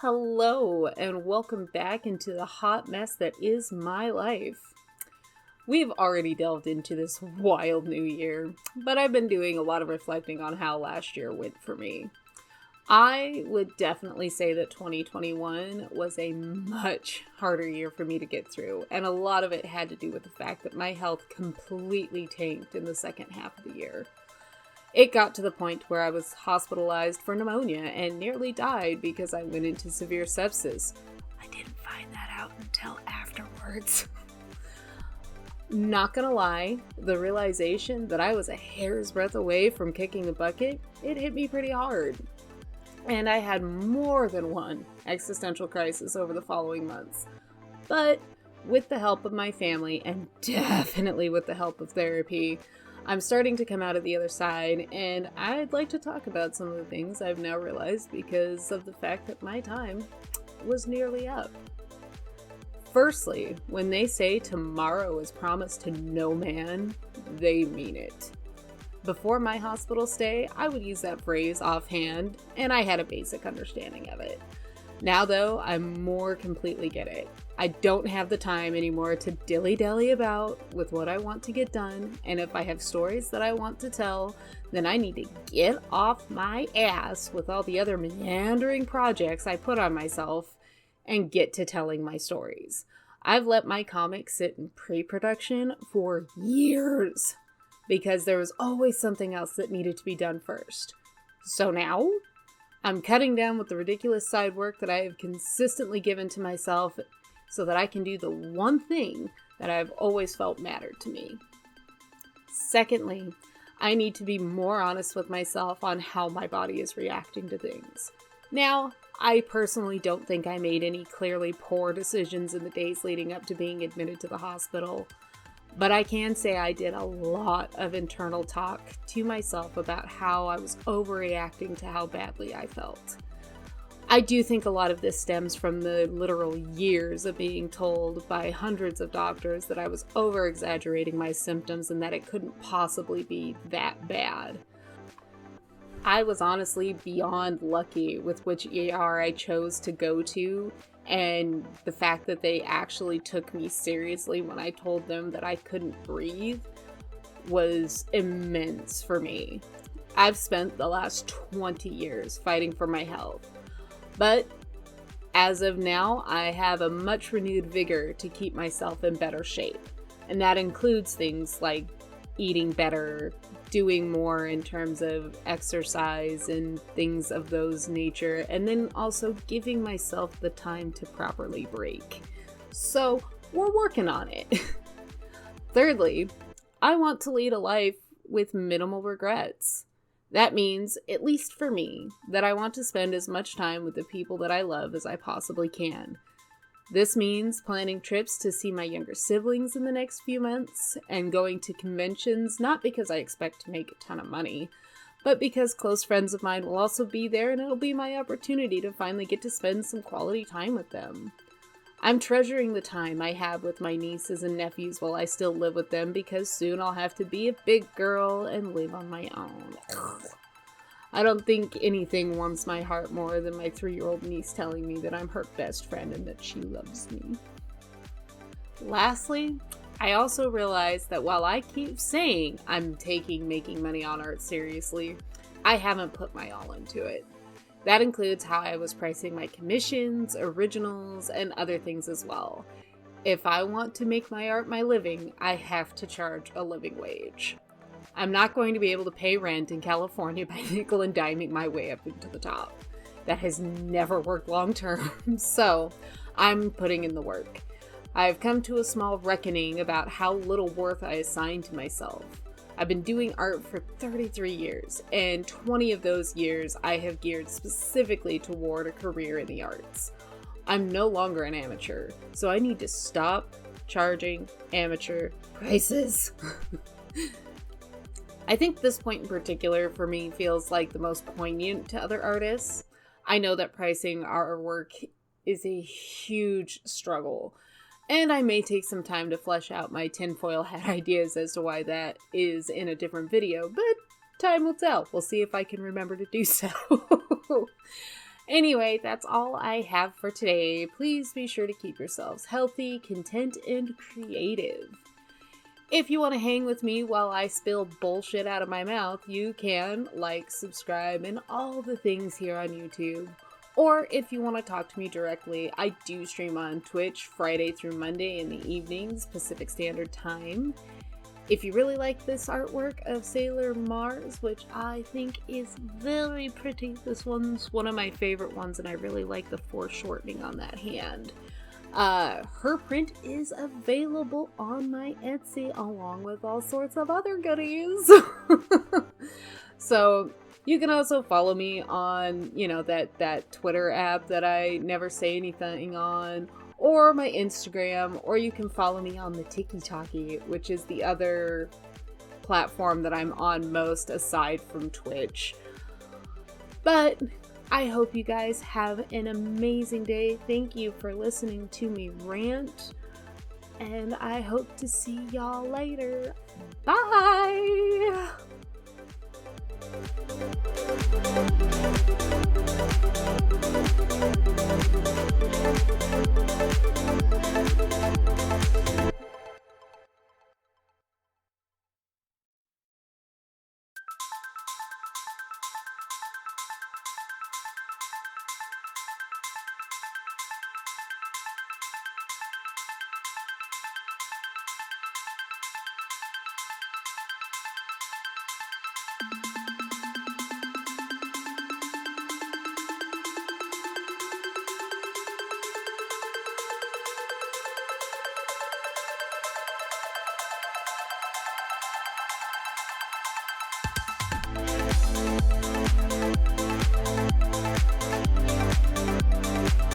Hello, and welcome back into the hot mess that is my life. We've already delved into this wild new year, but I've been doing a lot of reflecting on how last year went for me. I would definitely say that 2021 was a much harder year for me to get through, and a lot of it had to do with the fact that my health completely tanked in the second half of the year. It got to the point where I was hospitalized for pneumonia and nearly died because I went into severe sepsis. I didn't find that out until afterwards. Not gonna lie, the realization that I was a hair's breadth away from kicking the bucket, it hit me pretty hard. And I had more than one existential crisis over the following months. But with the help of my family, and definitely with the help of therapy, I'm starting to come out of the other side, and I'd like to talk about some of the things I've now realized because of the fact that my time was nearly up. Firstly, when they say tomorrow is promised to no man, they mean it. Before my hospital stay, I would use that phrase offhand, and I had a basic understanding of it. Now, though, I more completely get it. I don't have the time anymore to dilly-dally about with what I want to get done, and if I have stories that I want to tell, then I need to get off my ass with all the other meandering projects I put on myself and get to telling my stories. I've let my comics sit in pre-production for years because there was always something else that needed to be done first. So now, I'm cutting down with the ridiculous side work that I have consistently given to myself so that I can do the one thing that I've always felt mattered to me. Secondly, I need to be more honest with myself on how my body is reacting to things. Now, I personally don't think I made any clearly poor decisions in the days leading up to being admitted to the hospital, but I can say I did a lot of internal talk to myself about how I was overreacting to how badly I felt. I do think a lot of this stems from the literal years of being told by hundreds of doctors that I was over-exaggerating my symptoms and that it couldn't possibly be that bad. I was honestly beyond lucky with which ER I chose to go to, and the fact that they actually took me seriously when I told them that I couldn't breathe was immense for me. I've spent the last 20 years fighting for my health. But as of now, I have a much renewed vigor to keep myself in better shape. And that includes things like eating better, doing more in terms of exercise and things of those nature, and then also giving myself the time to properly break. So we're working on it. Thirdly, I want to lead a life with minimal regrets. That means, at least for me, that I want to spend as much time with the people that I love as I possibly can. This means planning trips to see my younger siblings in the next few months and going to conventions, not because I expect to make a ton of money, but because close friends of mine will also be there and it'll be my opportunity to finally get to spend some quality time with them. I'm treasuring the time I have with my nieces and nephews while I still live with them because soon I'll have to be a big girl and live on my own. I don't think anything warms my heart more than my 3-year-old niece telling me that I'm her best friend and that she loves me. Lastly, I also realized that while I keep saying I'm taking making money on art seriously, I haven't put my all into it. That includes how I was pricing my commissions, originals, and other things as well. If I want to make my art my living, I have to charge a living wage. I'm not going to be able to pay rent in California by nickel and diming my way up into the top. That has never worked long term, so I'm putting in the work. I've come to a small reckoning about how little worth I assign to myself. I've been doing art for 33 years, and 20 of those years I have geared specifically toward a career in the arts. I'm no longer an amateur, so I need to stop charging amateur prices. I think this point in particular for me feels like the most poignant to other artists. I know that pricing our work is a huge struggle. And I may take some time to flesh out my tinfoil hat ideas as to why that is in a different video, but time will tell. We'll see if I can remember to do so. Anyway, that's all I have for today. Please be sure to keep yourselves healthy, content, and creative. If you want to hang with me while I spill bullshit out of my mouth, you can like, subscribe, and all the things here on YouTube. Or if you want to talk to me directly, I do stream on Twitch Friday through Monday in the evenings, Pacific Standard Time. If you really like this artwork of Sailor Mars, which I think is very pretty, this one's one of my favorite ones, and I really like the foreshortening on that hand. Her print is available on my Etsy, along with all sorts of other goodies. So you can also follow me on, that Twitter app that I never say anything on, or my Instagram, or you can follow me on the Tiki-Taki, which is the other platform that I'm on most aside from Twitch. But I hope you guys have an amazing day. Thank you for listening to me rant, and I hope to see y'all later. Bye!